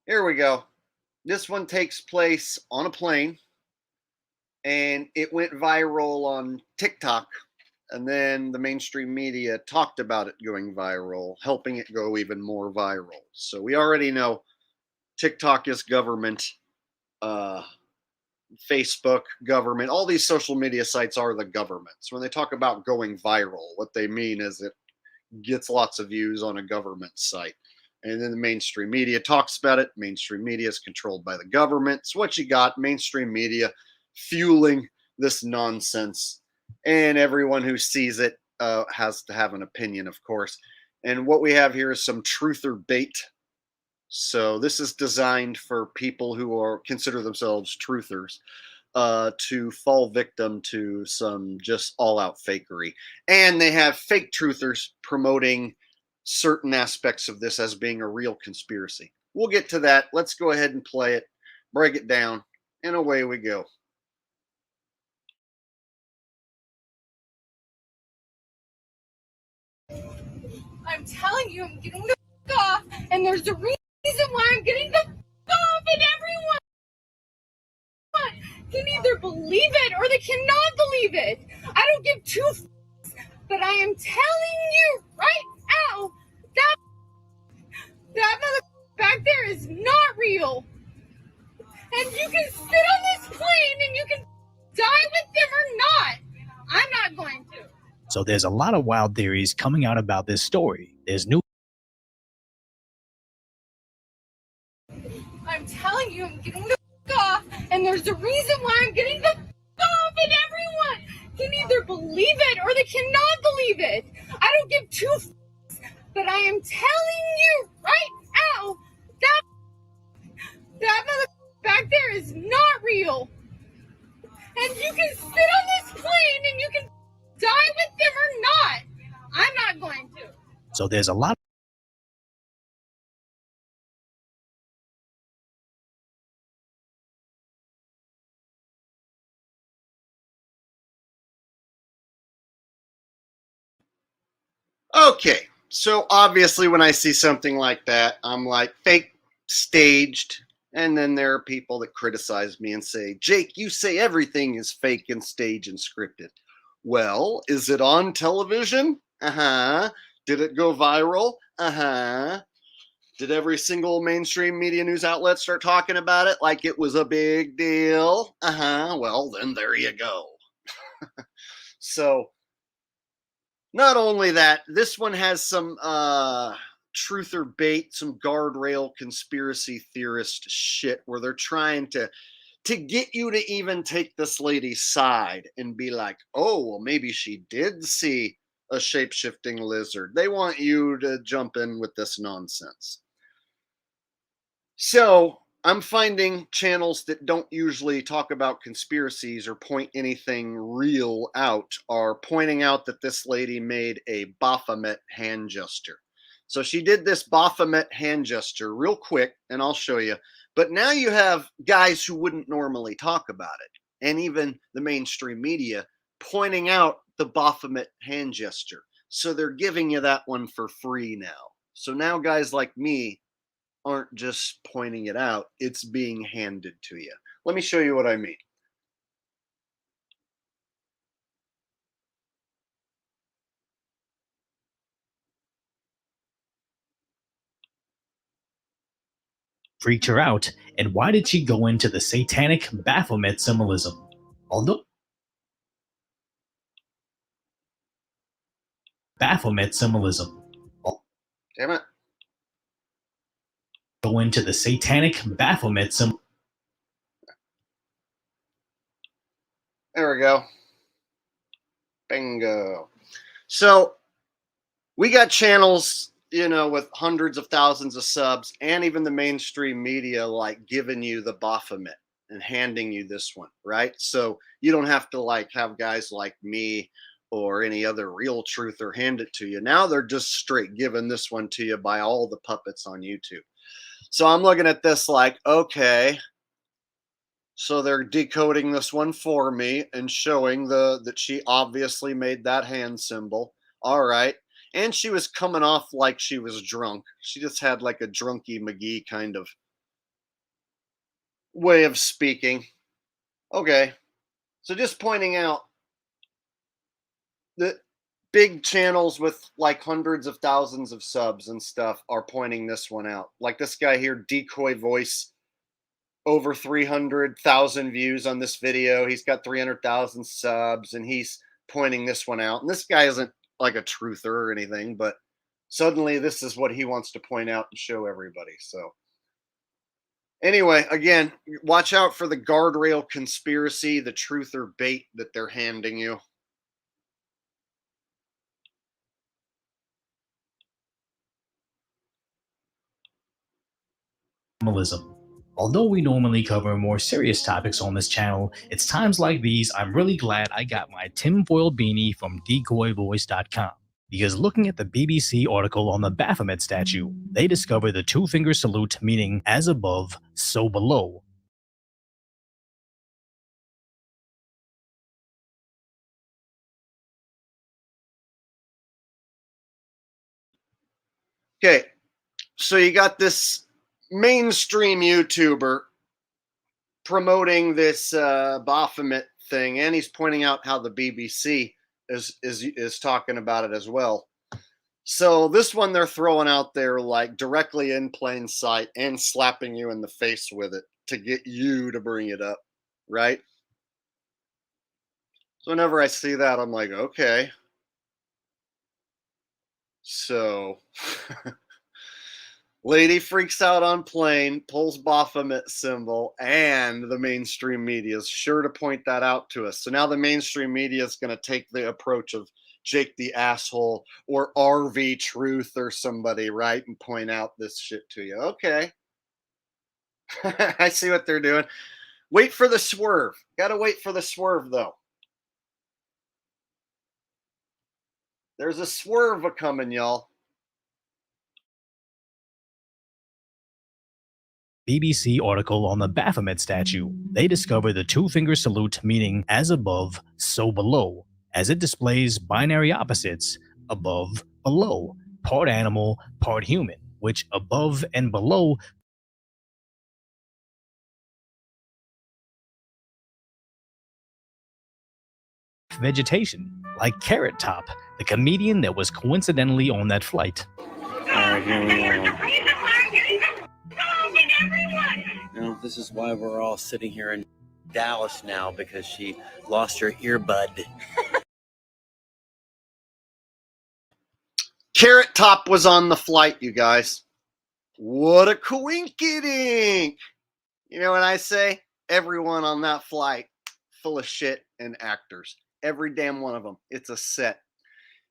Here we go. This one takes place on a plane and it went viral on TikTok. And then the mainstream media talked about it going viral, helping it go even more viral. So we already know TikTok is government, uh, Facebook, government, all these social media sites are the government. So when they talk about going viral, what they mean is it gets lots of views on a government site. And then the mainstream media talks about it. Mainstream media is controlled by the government. So what you got, mainstream media fueling this nonsense. And everyone who sees it has to have an opinion, of course. And what we have here is some truther bait. So this is designed for people who are consider themselves truthers to fall victim to some just all-out fakery. And they have fake truthers promoting certain aspects of this as being a real conspiracy. We'll get to that. Let's go ahead and play it, break it down, and away we go. I'm telling you, I'm getting the off, and there's a reason why I'm getting the off, and everyone can either believe it or they cannot believe it. I don't give two but I am telling you right now that mother back there is not real. And you can sit on this plane and you can die with them or not. I'm not going to. So there's a lot of wild theories coming out about this story. There's new. I'm telling you, I'm getting the off, and there's a reason why I'm getting the off, and everyone can either believe it or they cannot believe it. I don't give two but I am telling you right now that mother back there is not real. And you can sit on this plane and you can die with them or not. I'm not going to. So there's a lot. Okay, so obviously when I see something like that, I'm like, fake, staged. And then there are people that criticize me and say, Jake, you say everything is fake and staged and scripted. Well, is it on television? Uh-huh. Did it go viral? Uh-huh. Did every single mainstream media news outlet start talking about it like it was a big deal? Uh-huh. Well, then there you go. So not only that, this one has some truth or bait, some guardrail conspiracy theorist shit where they're trying to get you to even take this lady's side and be like, oh, well, maybe she did see a shape-shifting lizard. They want you to jump in with this nonsense. So I'm finding channels that don't usually talk about conspiracies or point anything real out are pointing out that this lady made a Baphomet hand gesture. So she did this Baphomet hand gesture real quick, and I'll show you. But now you have guys who wouldn't normally talk about it, and even the mainstream media pointing out the Baphomet hand gesture. So they're giving you that one for free now. So now guys like me aren't just pointing it out, it's being handed to you. Let me show you what I mean. Freaked her out, and why did she go into the satanic Baphomet symbolism? Although Baphomet symbolism. Damn it. Go into the satanic Baphomet symbol. There we go. Bingo. So we got channels, you know, with hundreds of thousands of subs, and even the mainstream media like giving you the Baphomet and handing you this one, right? So you don't have to like have guys like me or any other real truther hand it to you. Now they're just straight giving this one to you by all the puppets on YouTube. So I'm looking at this like, okay, so they're decoding this one for me and showing that she obviously made that hand symbol. All right. And she was coming off like she was drunk. She just had like a drunky McGee kind of way of speaking. Okay. So just pointing out that big channels with like hundreds of thousands of subs and stuff are pointing this one out. Like this guy here, Decoy Voice, over 300,000 views on this video. He's got 300,000 subs and he's pointing this one out. And this guy isn't like a truther or anything, but suddenly this is what he wants to point out and show everybody. So anyway, again, watch out for the guardrail conspiracy, the truther bait that they're handing you. Minimalism. Although we normally cover more serious topics on this channel, it's times like these I'm really glad I got my tinfoil beanie from decoyvoice.com. Because looking at the BBC article on the Baphomet statue, they discovered the two-finger salute meaning as above, so below. Okay, so you got this mainstream YouTuber promoting this Baphomet thing, and he's pointing out how the BBC is talking about it as well. So this one they're throwing out there like directly in plain sight and slapping you in the face with it to get you to bring it up, right? So whenever I see that, I'm like, okay. So lady freaks out on plane, pulls Baphomet symbol, and the mainstream media is sure to point that out to us. So now the mainstream media is going to take the approach of Jake the Asshole or RV Truth or somebody, right? And point out this shit to you. Okay. I see what they're doing. Wait for the swerve. Got to wait for the swerve, though. There's a swerve a coming, y'all. BBC article on the Baphomet statue, they discovered the two-finger salute meaning as above, so below, as it displays binary opposites, above, below, part animal, part human, which above and below vegetation, like Carrot Top, the comedian that was coincidentally on that flight. Alright, here we are. You know, this is why we're all sitting here in Dallas now, because she lost her earbud. Carrot Top was on the flight, you guys. What a coinkydink! You know what I say? Everyone on that flight, full of shit and actors. Every damn one of them. It's a set.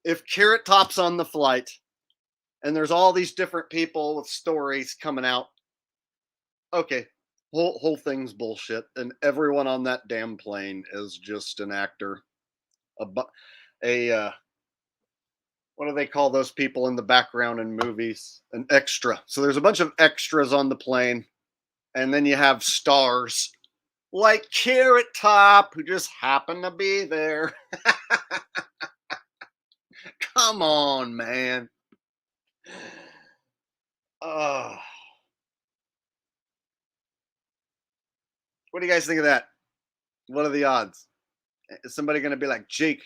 If Carrot Top's on the flight, and there's all these different people with stories coming out, okay, whole thing's bullshit, and everyone on that damn plane is just an actor. What do they call those people in the background in movies? An extra. So there's a bunch of extras on the plane, and then you have stars like Carrot Top who just happen to be there. Come on, man. What do you guys think of that? What are the odds? Is somebody going to be like, Jake,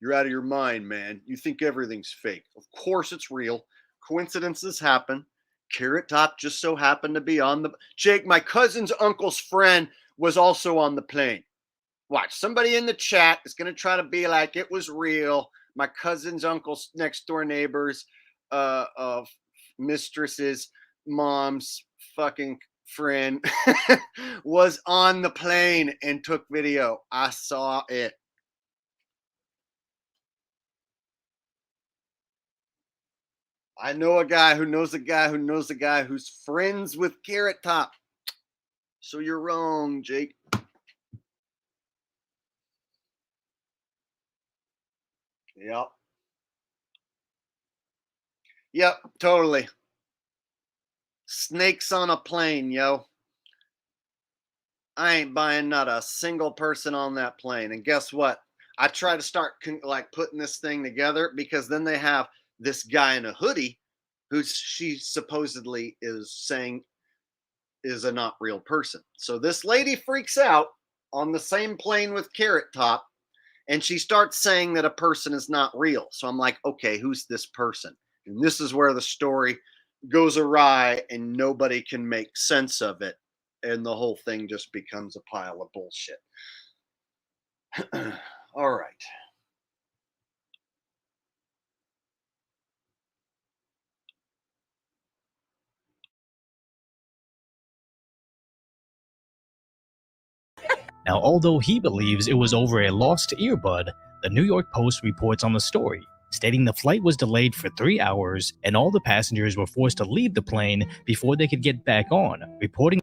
you're out of your mind, man. You think everything's fake. Of course it's real. Coincidences happen. Carrot Top just so happened to be on the... Jake, my cousin's uncle's friend was also on the plane. Watch, somebody in the chat is going to try to be like, it was real. My cousin's uncle's next door neighbor's mistress's mom's fucking friend was on the plane and took video. I saw it. I know a guy who knows a guy who knows a guy who's friends with Carrot Top. So you're wrong, Jake. Yep. Yep, totally. Snakes on a plane, yo. I ain't buying not a single person on that plane. And guess what? I try to start like putting this thing together, because then they have this guy in a hoodie who she supposedly is saying is a not real person. So this lady freaks out on the same plane with Carrot Top, and she starts saying that a person is not real. So I'm like, okay, who's this person? And this is where the story goes awry and nobody can make sense of it. And the whole thing just becomes a pile of bullshit. All right. Now, although he believes it was over a lost earbud, the New York Post reports on the story, stating the flight was delayed for 3 hours and all the passengers were forced to leave the plane before they could get back on, reporting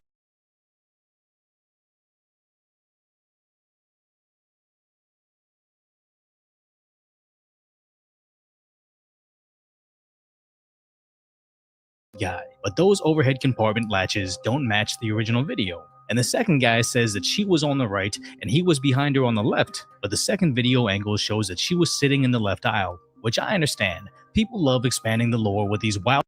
guy. But those overhead compartment latches don't match the original video. And the second guy says that she was on the right and he was behind her on the left, but the second video angle shows that she was sitting in the left aisle, which I understand. People love expanding the lore with these wild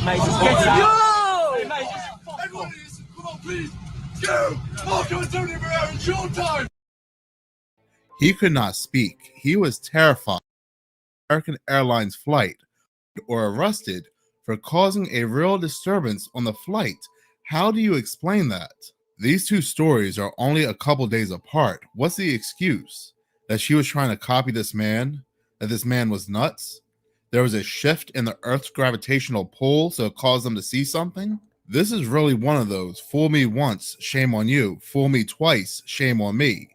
Mate, just get out. Hey, mate, just fuck Everyone, off. listen, come on, please. Go! Marco and Tony Barrera, it's your time! He could not speak. He was terrified. American Airlines flight or arrested for causing a real disturbance on the flight. How do you explain that? These two stories are only a couple days apart. What's the excuse? That she was trying to copy this man? That this man was nuts? There was a shift in the Earth's gravitational pull, so it caused them to see something? This is really one of those, fool me once, shame on you. Fool me twice, shame on me.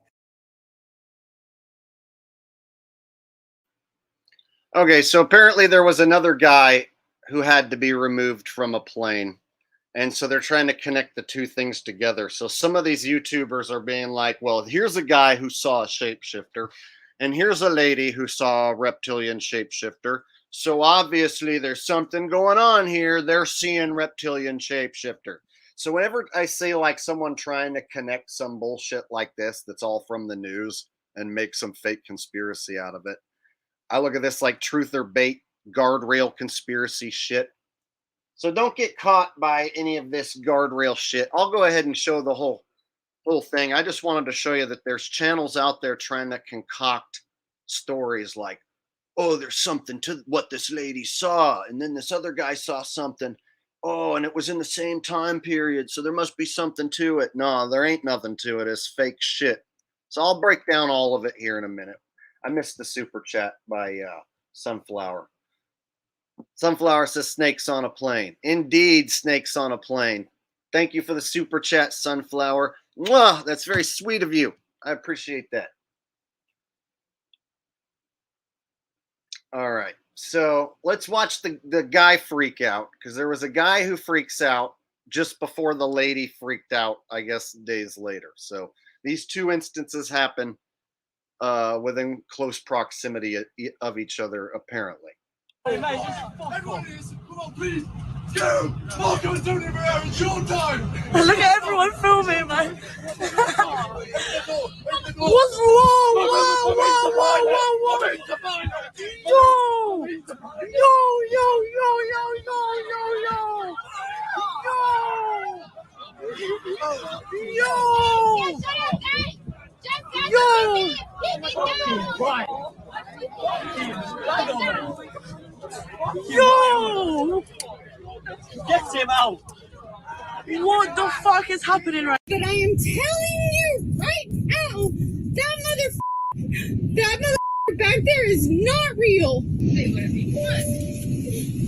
Okay, so apparently there was another guy who had to be removed from a plane. And so they're trying to connect the two things together. So some of these YouTubers are being like, well, here's a guy who saw a shapeshifter, and here's a lady who saw a reptilian shapeshifter. So obviously there's something going on here. They're seeing reptilian shapeshifter. So whenever I say like someone trying to connect some bullshit like this that's all from the news and make some fake conspiracy out of it, I look at this like truth or bait, guardrail conspiracy shit. So don't get caught by any of this guardrail shit. I'll go ahead and show the whole thing. I just wanted to show you that there's channels out there trying to concoct stories like, oh, there's something to what this lady saw, and then this other guy saw something. Oh, and it was in the same time period, so there must be something to it. No, there ain't nothing to it. It's fake shit. So I'll break down all of it here in a minute. I missed the super chat by Sunflower. Sunflower says snakes on a plane. Indeed, snakes on a plane. Thank you for the super chat, Sunflower. Mwah, that's very sweet of you. I appreciate that. All right, so let's watch the guy freak out, because there was a guy who freaks out just before the lady freaked out, I guess, days later. So these two instances happen within close proximity of each other, apparently. Hey, mate, just fuck Everyone, off. listen, come on, please. Go! Marco and Tony Barrera, it's your time! Look at everyone filming, man. What's wrong? Whoa, whoa, whoa, whoa, whoa. Yo! Yo, yo, yo, yo, yo, yo, yo. Yo! Get him out. What the fuck is happening right But I am telling you right now, that mother back there is not real. Say whatever you want.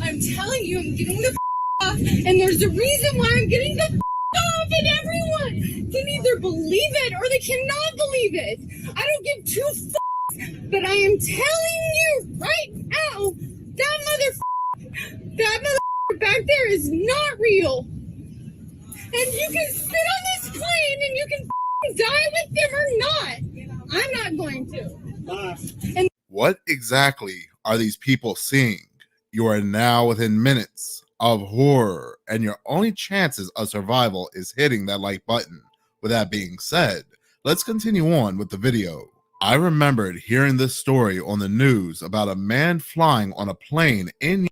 I'm telling you, I'm getting the off, and there's a reason why I'm getting the off, and everyone can either believe it or they cannot believe it. I don't give two but I am telling you right now, that mother back there is not real. And you can spit on this plane and you can die with them or not. I'm not going to. What exactly are these people seeing? You are now within minutes of horror, and your only chances of survival is hitting that like button. With that being said, let's continue on with the video. I remembered hearing this story on the news about a man flying on a plane in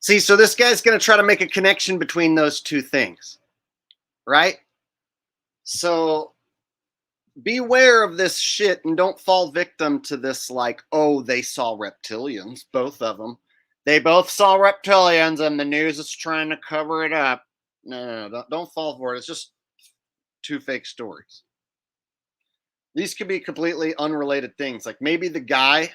See, so this guy's going to try to make a connection between those two things, right? So beware of this shit and don't fall victim to this, like, oh, they saw reptilians, both of them. They both saw reptilians and the news is trying to cover it up. No, don't fall for it. It's just two fake stories. These could be completely unrelated things. Like maybe the guy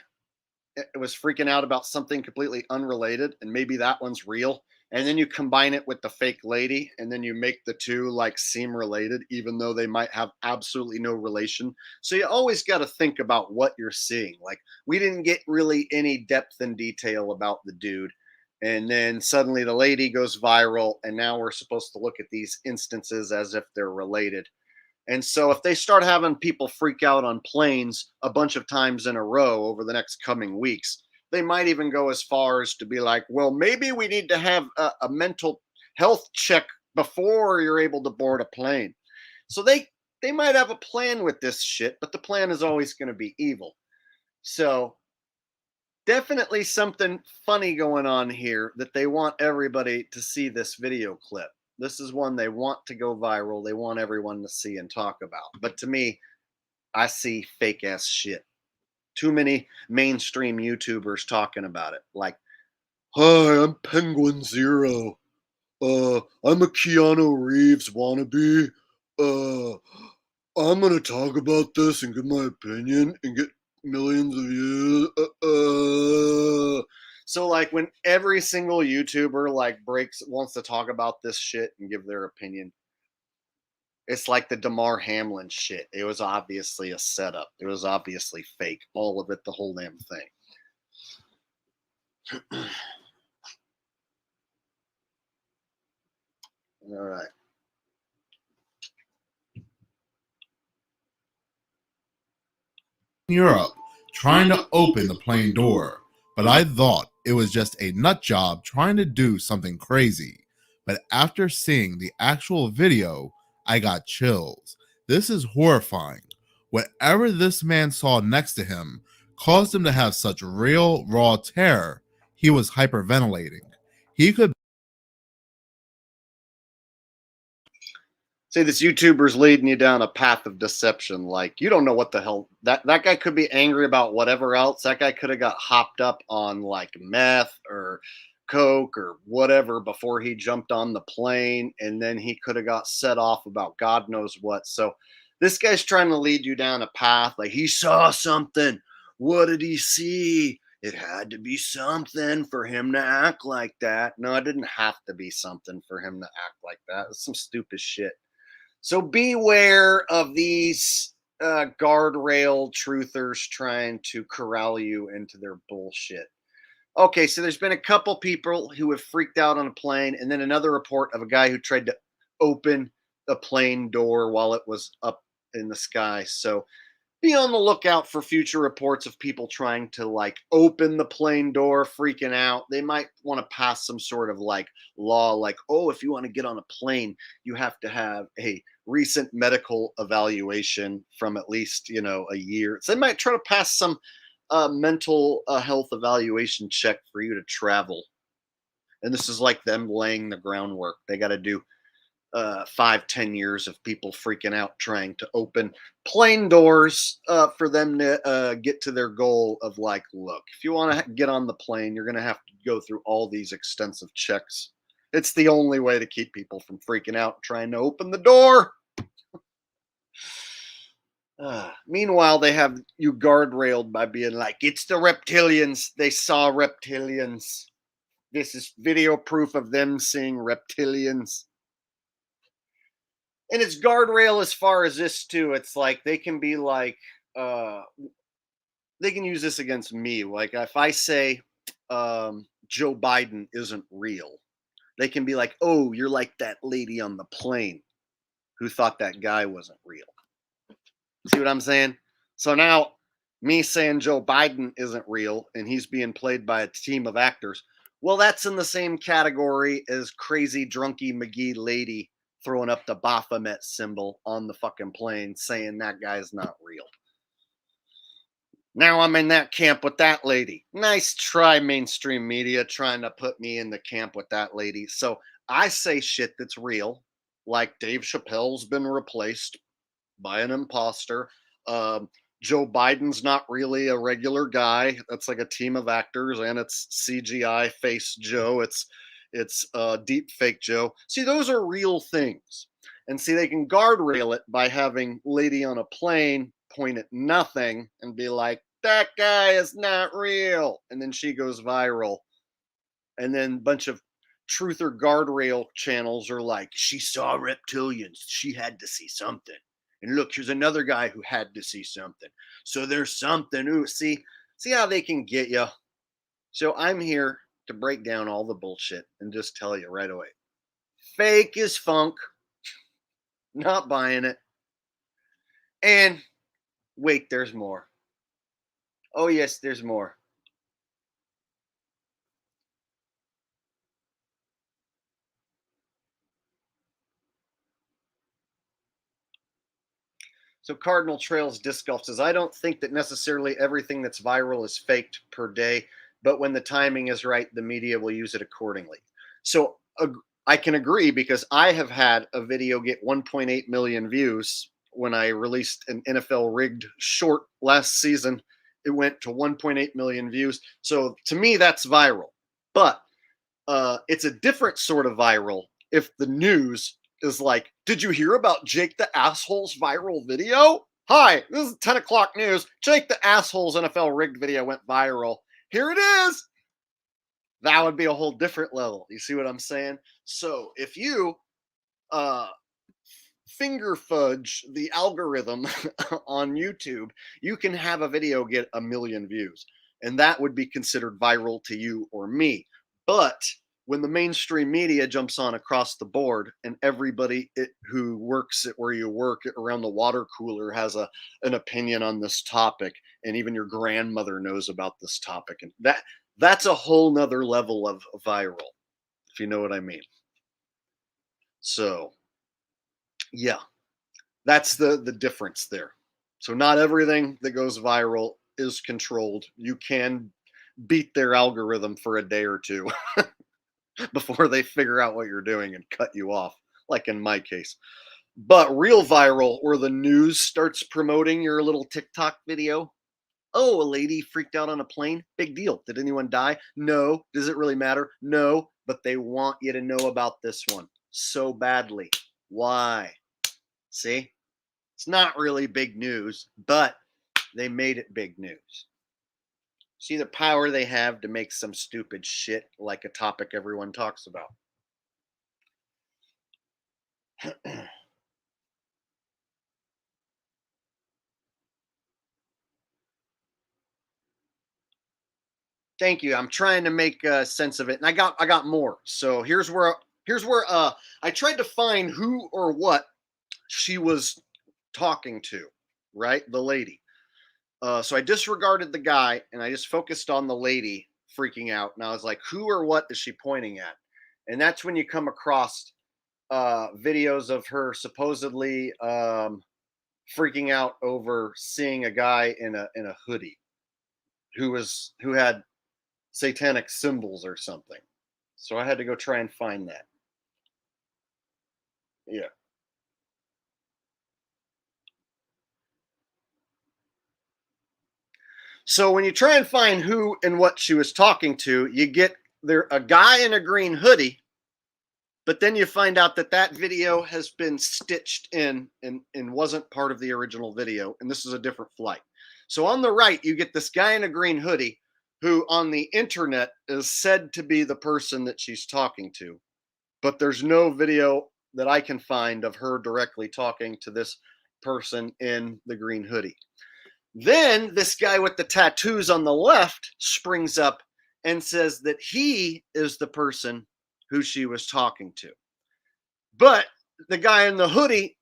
was freaking out about something completely unrelated, and maybe that one's real. And then you combine it with the fake lady, and then you make the two like seem related, even though they might have absolutely no relation. So you always got to think about what you're seeing. Like we didn't get really any depth and detail about the dude. And then suddenly the lady goes viral, and now we're supposed to look at these instances as if they're related. And so if they start having people freak out on planes a bunch of times in a row over the next coming weeks, they might even go as far as to be like, well, maybe we need to have a mental health check before you're able to board a plane. So they might have a plan with this shit, but the plan is always going to be evil. So definitely something funny going on here that they want everybody to see this video clip. This is one they want to go viral. They want everyone to see and talk about. But to me, I see fake ass shit. Too many mainstream YouTubers talking about it. Like, hi, I'm Penguin Zero. I'm a Keanu Reeves wannabe. I'm gonna talk about this and give my opinion and get millions of views. So like when every single YouTuber like wants to talk about this shit and give their opinion, it's like the Damar Hamlin shit. It was obviously a setup. It was obviously fake. All of it, the whole damn thing. All right. Europe trying to open the plane door, but I thought it was just a nut job trying to do something crazy. But after seeing the actual video, I got chills. This is horrifying. Whatever this man saw next to him caused him to have such real, raw terror. He was hyperventilating. He could See, this YouTuber's leading you down a path of deception. Like, you don't know what the hell that guy could be angry about whatever else. That guy could have got hopped up on like meth or coke or whatever before he jumped on the plane, and then he could have got set off about God knows what. So this guy's trying to lead you down a path like he saw something. What did he see? It had to be something for him to act like that. No, it didn't have to be something for him to act like that. It's some stupid shit. So beware of these guardrail truthers trying to corral you into their bullshit. Okay, so there's been a couple people who have freaked out on a plane, and then another report of a guy who tried to open a plane door while it was up in the sky. So be on the lookout for future reports of people trying to like open the plane door, freaking out. They might want to pass some sort of like law, like, oh, if you want to get on a plane, you have to have a recent medical evaluation from at least, a year. So they might try to pass some mental health evaluation check for you to travel. And this is like them laying the groundwork. They got to do 5-10 years of people freaking out trying to open plane doors for them to get to their goal of like, look, if you want to get on the plane, you're going to have to go through all these extensive checks. It's the only way to keep people from freaking out trying to open the door. Meanwhile, they have you guardrailed by being like, it's the reptilians. They saw reptilians. This is video proof of them seeing reptilians. And it's guardrail as far as this too. It's like they can be like, they can use this against me. Like if I say Joe Biden isn't real, they can be like, oh, you're like that lady on the plane who thought that guy wasn't real. See what I'm saying? So now me saying Joe Biden isn't real and he's being played by a team of actors. Well, that's in the same category as crazy drunky McGee lady throwing up the Baphomet symbol on the fucking plane saying that guy's not real. Now I'm in that camp with that lady. Nice try, mainstream media, trying to put me in the camp with that lady. So I say shit that's real, like Dave Chappelle's been replaced by an imposter. Joe Biden's not really a regular guy. That's like a team of actors, and it's CGI face Joe. It's deep fake Joe. See, those are real things. And see, they can guardrail it by having lady on a plane point at nothing and be like, that guy is not real. And then she goes viral. And then a bunch of truther guardrail channels are like, she saw reptilians. She had to see something. And look, here's another guy who had to see something. So there's something. Ooh, see how they can get you. So I'm here to break down all the bullshit and just tell you right away. Fake is funk. Not buying it. And wait, there's more. Oh, yes, there's more. So Cardinal Trails Disc Golf says, I don't think that necessarily everything that's viral is faked per day, but when the timing is right, the media will use it accordingly. So I can agree because I have had a video get 1.8 million views when I released an NFL rigged short last season. It went to 1.8 million views. So to me, that's viral. But it's a different sort of viral if the news is like, did you hear about Jake the Asshole's viral video? Hi, this is 10 o'clock news. Jake the Asshole's NFL rigged video went viral. Here it is. That would be a whole different level. You see what I'm saying? So if you finger fudge the algorithm on YouTube, you can have a video get 1 million views. And that would be considered viral to you or me. But when the mainstream media jumps on across the board and everybody who works at where you work around the water cooler has an opinion on this topic, and even your grandmother knows about this topic, and that's a whole nother level of viral, if you know what I mean. So yeah, that's the difference there. So not everything that goes viral is controlled. You can beat their algorithm for a day or two before they figure out what you're doing and cut you off, like in my case. But real viral, where the news starts promoting your little TikTok video. Oh, a lady freaked out on a plane? Big deal. Did anyone die? No. Does it really matter? No. But they want you to know about this one so badly. Why? See? It's not really big news, but they made it big news. See the power they have to make some stupid shit like a topic everyone talks about. Thank you. I'm trying to make sense of it, and I got more. So here's where I tried to find who or what she was talking to, right? The lady. So I disregarded the guy and I just focused on the lady freaking out. And I was like, who or what is she pointing at? And that's when you come across videos of her supposedly freaking out over seeing a guy in a hoodie who had satanic symbols or something. So I had to go try and find that. Yeah. So when you try and find who and what she was talking to, you get there a guy in a green hoodie, but then you find out that video has been stitched in and wasn't part of the original video, and this is a different flight. So on the right, you get this guy in a green hoodie who on the internet is said to be the person that she's talking to, but there's no video that I can find of her directly talking to this person in the green hoodie. Then this guy with the tattoos on the left springs up and says that he is the person who she was talking to. But the guy in the hoodie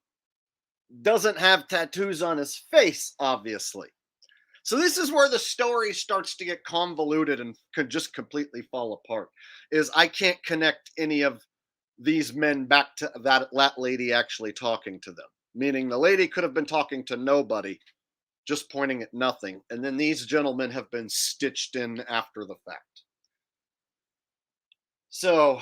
doesn't have tattoos on his face, obviously. So this is where the story starts to get convoluted and could just completely fall apart. Is I can't connect any of these men back to that lady actually talking to them. Meaning the lady could have been talking to nobody, just pointing at nothing. And then these gentlemen have been stitched in after the fact. So,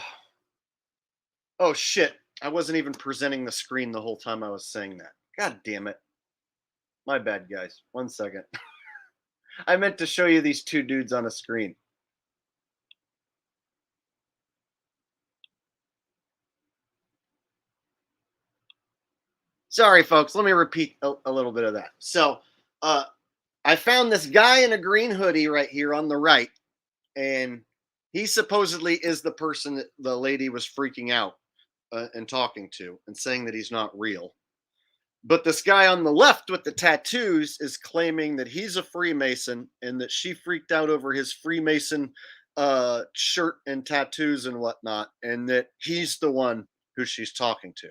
oh shit. I wasn't even presenting the screen the whole time I was saying that. God damn it. My bad, guys. 1 second. I meant to show you these two dudes on a screen. Sorry, folks. Let me repeat a little bit of that. So, I found this guy in a green hoodie right here on the right, and he supposedly is the person that the lady was freaking out and talking to and saying that he's not real. But this guy on the left with the tattoos is claiming that he's a Freemason and that she freaked out over his Freemason shirt and tattoos and whatnot, and that he's the one who she's talking to.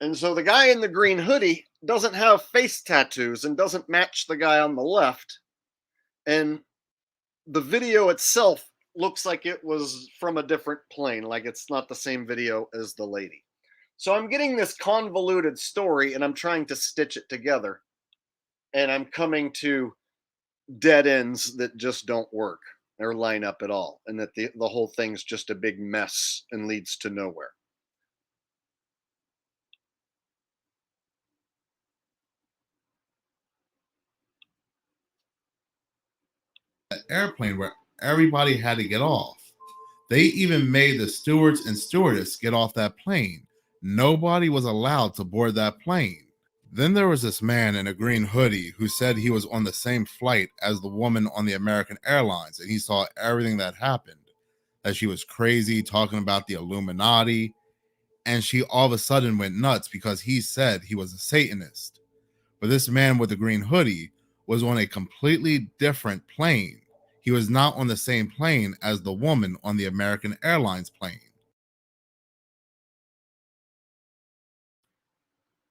And so the guy in the green hoodie doesn't have face tattoos and doesn't match the guy on the left. And the video itself looks like it was from a different plane, like it's not the same video as the lady. So I'm getting this convoluted story and I'm trying to stitch it together. And I'm coming to dead ends that just don't work or line up at all. And that the whole thing's just a big mess and leads to nowhere. Airplane where everybody had to get off. They even made the stewards and stewardess get off that plane. Nobody was allowed to board that plane. Then there was this man in a green hoodie who said he was on the same flight as the woman on the American Airlines, and he saw everything that happened. That she was crazy, talking about the Illuminati, and she all of a sudden went nuts because he said he was a Satanist. But this man with the green hoodie was on a completely different plane. He was not on the same plane as the woman on the American Airlines plane.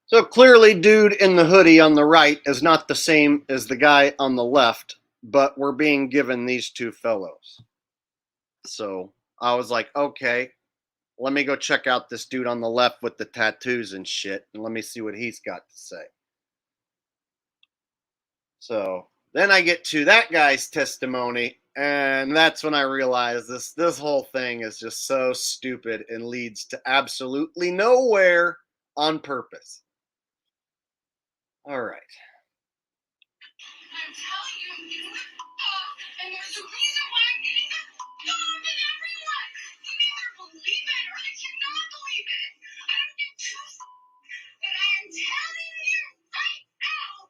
So clearly, dude in the hoodie on the right is not the same as the guy on the left, but we're being given these two fellows. So I was like, okay, let me go check out this dude on the left with the tattoos and shit, and let me see what he's got to say. So then I get to that guy's testimony, and that's when I realize this whole thing is just so stupid and leads to absolutely nowhere on purpose. All right. I'm telling you, I'm getting the off, and there's a reason why I'm getting the off in everyone. You either believe it or you cannot believe it. I don't give two but I am telling you right now,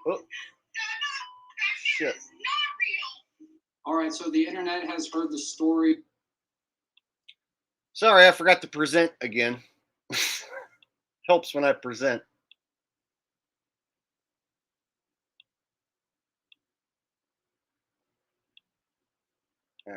that shit is not real. All right, so the internet has heard the story. Sorry, I forgot to present again. Helps when I present. Yeah.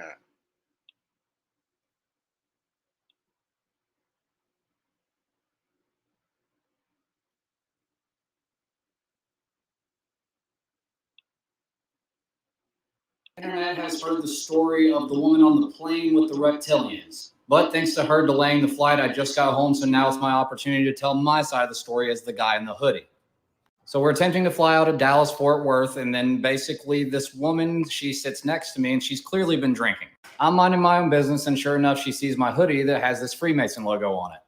Internet has heard the story of the woman on the plane with the reptilians. But thanks to her delaying the flight, I just got home, so now it's my opportunity to tell my side of the story as the guy in the hoodie. So we're attempting to fly out of Dallas, Fort Worth, and then basically this woman, she sits next to me, and she's clearly been drinking. I'm minding my own business, and sure enough, she sees my hoodie that has this Freemason logo on it.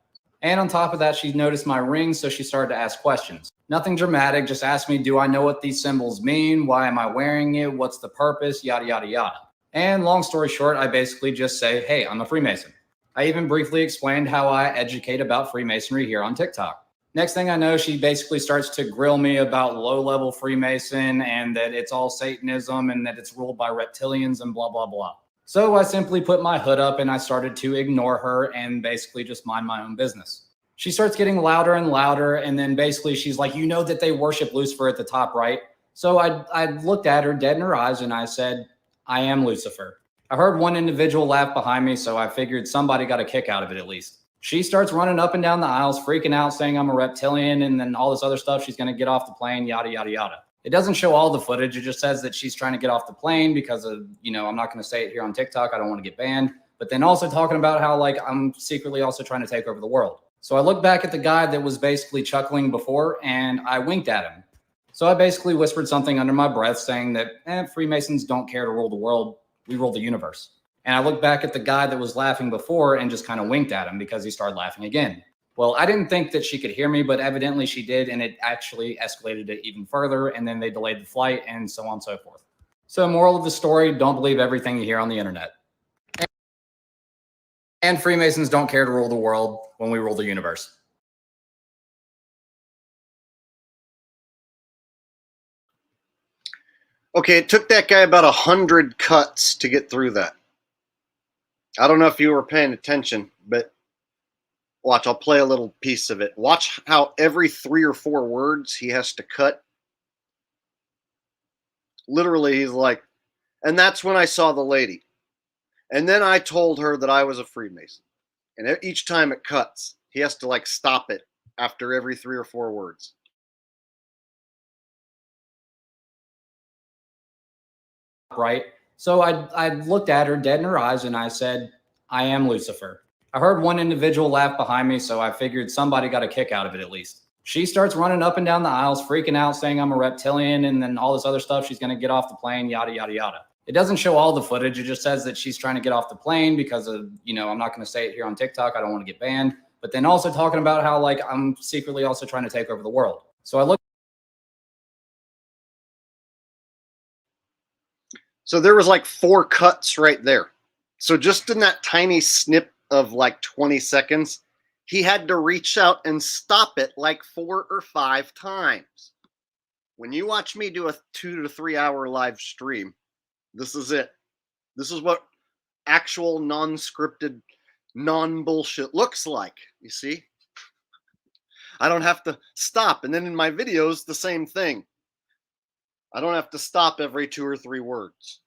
And on top of that, she noticed my ring, so she started to ask questions. Nothing dramatic, just asked me, do I know what these symbols mean? Why am I wearing it? What's the purpose? Yada, yada, yada. And long story short, I basically just say, hey, I'm a Freemason. I even briefly explained how I educate about Freemasonry here on TikTok. Next thing I know, she basically starts to grill me about low-level Freemason and that it's all Satanism and that it's ruled by reptilians and blah, blah, blah. So I simply put my hood up and I started to ignore her and basically just mind my own business. She starts getting louder and louder, and then basically she's like, you know that they worship Lucifer at the top, right? So I looked at her dead in her eyes and I said, I am Lucifer. I heard one individual laugh behind me, so I figured somebody got a kick out of it at least. She starts running up and down the aisles, freaking out, saying I'm a reptilian, and then all this other stuff. She's going to get off the plane, yada, yada, yada. It doesn't show all the footage. It just says that she's trying to get off the plane because of, you know, I'm not going to say it here on TikTok. I don't want to get banned. But then also talking about how, like, I'm secretly also trying to take over the world. So I looked back at the guy that was basically chuckling before, and I winked at him. So I basically whispered something under my breath saying that Freemasons don't care to rule the world. We rule the universe. And I looked back at the guy that was laughing before and just kind of winked at him because he started laughing again. Well, I didn't think that she could hear me, but evidently she did, and it actually escalated it even further, and then they delayed the flight and so on and so forth. So moral of the story, don't believe everything you hear on the internet. And Freemasons don't care to rule the world when we rule the universe. Okay, it took that guy about 100 cuts to get through that. I don't know if you were paying attention, but watch, I'll play a little piece of it. Watch how every 3 or 4 words he has to cut. Literally, he's like, and that's when I saw the lady. And then I told her that I was a Freemason. And each time it cuts, he has to like stop it after every 3 or 4 words. Right? So I looked at her dead in her eyes and I said, I am Lucifer. I heard one individual laugh behind me, so I figured somebody got a kick out of it at least. She starts running up and down the aisles, freaking out, saying I'm a reptilian, and then all this other stuff. She's going to get off the plane, yada, yada, yada. It doesn't show all the footage. It just says that she's trying to get off the plane because of, you know, I'm not going to say it here on TikTok. I don't want to get banned. But then also talking about how, like, I'm secretly also trying to take over the world. So I looked. So there was like 4 cuts right there. So just in that tiny snip of like 20 seconds, he had to reach out and stop it like 4 or 5 times. When you watch me do a 2 to 3 hour live stream, this is it. This is what actual non-scripted, non-bullshit looks like. You see? I don't have to stop. And then in my videos, the same thing. I don't have to stop every 2 or 3 words.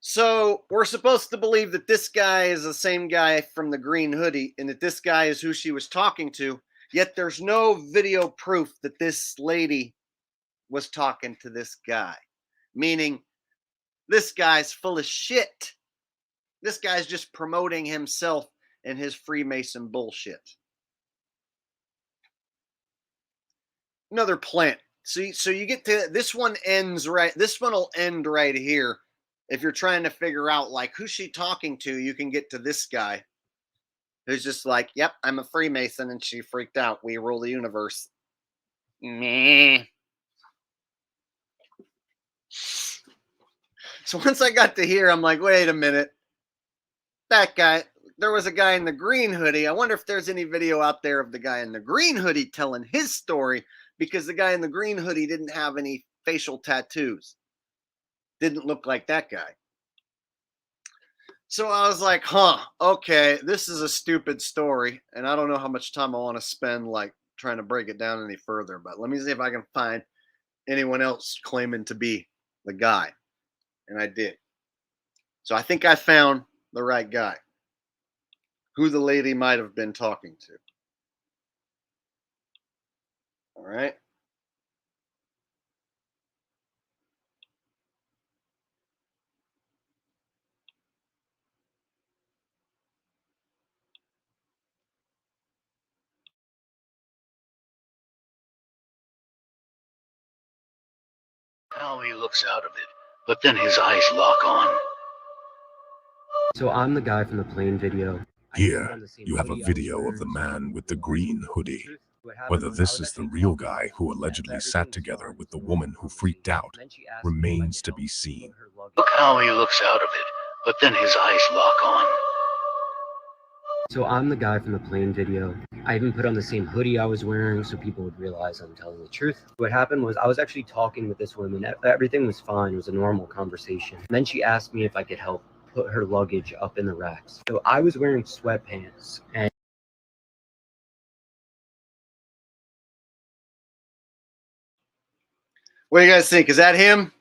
So we're supposed to believe that this guy is the same guy from the green hoodie and that this guy is who she was talking to. Yet there's no video proof that this lady was talking to this guy. Meaning this guy's full of shit. This guy's just promoting himself and his Freemason bullshit. Another plant. See, so you get to this one ends right. This one will end right here. If you're trying to figure out like who's she talking to, you can get to this guy who's just like, yep, I'm a Freemason, and she freaked out. We rule the universe. Meh. So once I got to here, I'm like, wait a minute. That guy, there was a guy in the green hoodie. I wonder if there's any video out there of the guy in the green hoodie telling his story, because the guy in the green hoodie didn't have any facial tattoos. Didn't look like that guy. So I was like, huh, okay, this is a stupid story, and I don't know how much time I want to spend like trying to break it down any further, but let me see if I can find anyone else claiming to be the guy. And I did. So I think I found the right guy, who the lady might have been talking to. All right. How he looks out of it, but then his eyes lock on. So I'm the guy from the plane video. Here, you have a video of the man with the green hoodie. Whether this is the real guy who allegedly sat together with the woman who freaked out remains to be seen. Look how he looks out of it, but then his eyes lock on. So I'm the guy from the plane video. I even put on the same hoodie I was wearing so people would realize I'm telling the truth. What happened was I was actually talking with this woman. Everything was fine. It was a normal conversation. And then she asked me if I could help put her luggage up in the racks. So I was wearing sweatpants and what do you guys think? Is that him?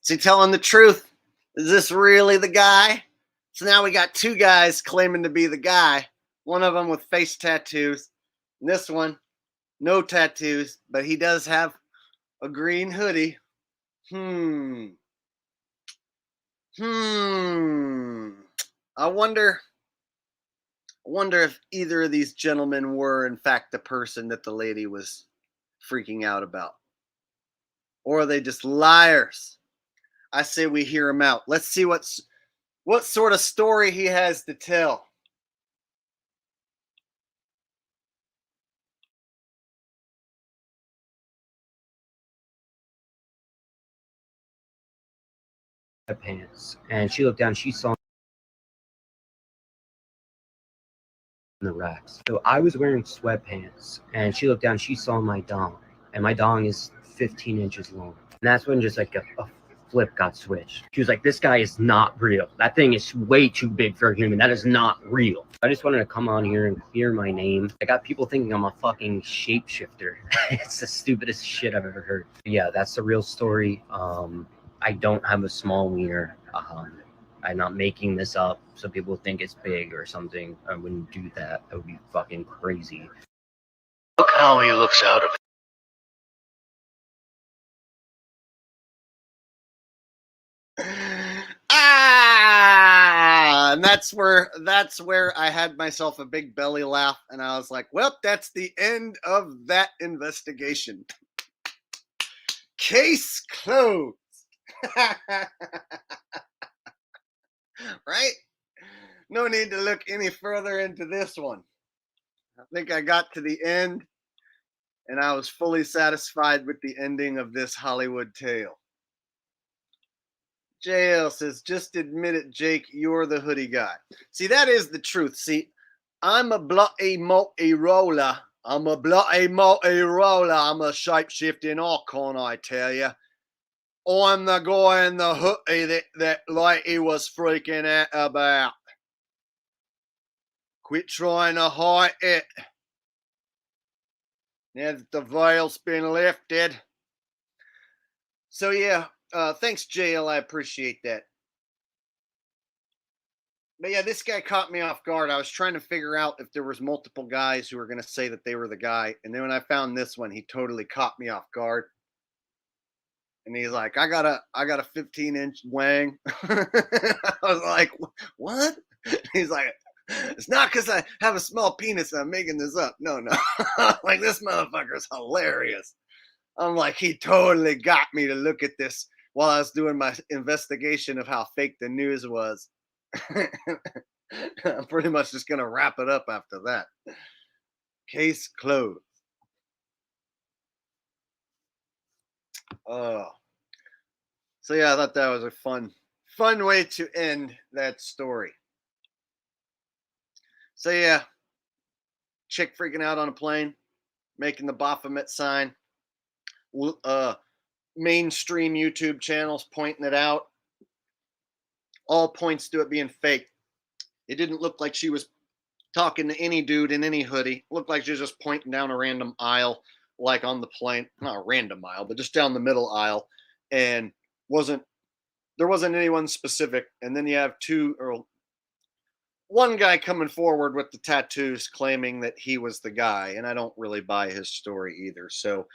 Is he telling the truth? Is this really the guy? So now we got two guys claiming to be the guy. One of them with face tattoos. And this one, no tattoos, but he does have a green hoodie. I wonder if either of these gentlemen were in fact the person that the lady was freaking out about. Or are they just liars? I say we hear him out. Let's see what sort of story he has to tell. Pants, and she looked down. She saw the racks. So I was wearing sweatpants, and she looked down. She saw my dong, and my dong is 15 inches long. And that's when just like a flip got switched. She was like, "This guy is not real. That thing is way too big for a human. That is not real." I just wanted to come on here and clear my name. I got people thinking I'm a fucking shapeshifter. It's the stupidest shit I've ever heard. But yeah, that's the real story. I don't have a small wiener. I'm not making this up so people think it's big or something. I wouldn't do that. That would be fucking crazy. Look how he looks out of it. And that's where I had myself a big belly laugh, and I was like, well, that's the end of that investigation. Case closed. Right? No need to look any further into this one. I think I got to the end, and I was fully satisfied with the ending of this Hollywood tale. JL says, just admit it, Jake, you're the hoodie guy. See, that is the truth. See, I'm a bloody multi-roller. I'm a shape-shifting icon, I tell you. I'm the guy in the hoodie that lady was freaking out about. Quit trying to hide it. Now that the veil's been lifted. So yeah, thanks, JL. I appreciate that. But yeah, this guy caught me off guard. I was trying to figure out if there was multiple guys who were going to say that they were the guy. And then when I found this one, he totally caught me off guard. And he's like, I got a 15-inch wang. I was like, what? He's like, it's not because I have a small penis and I'm making this up. No. Like, this motherfucker's hilarious. I'm like, he totally got me to look at this while I was doing my investigation of how fake the news was. I'm pretty much just going to wrap it up after that. Case closed. Oh. So yeah, I thought that was a fun way to end that story. So yeah, chick freaking out on a plane, making the Baphomet sign. Mainstream YouTube channels pointing it out. All points to it being fake. It didn't look like she was talking to any dude in any hoodie. It looked like she was just pointing down a random aisle, like on the plane. Not a random aisle, but just down the middle aisle. And there wasn't anyone specific. And then you have one guy coming forward with the tattoos claiming that he was the guy. And I don't really buy his story either. So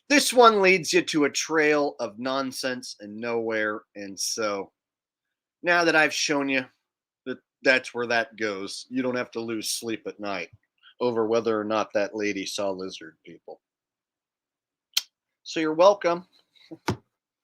this one leads you to a trail of nonsense and nowhere. And so now that I've shown you that that's where that goes, you don't have to lose sleep at night over whether or not that lady saw lizard people. So you're welcome.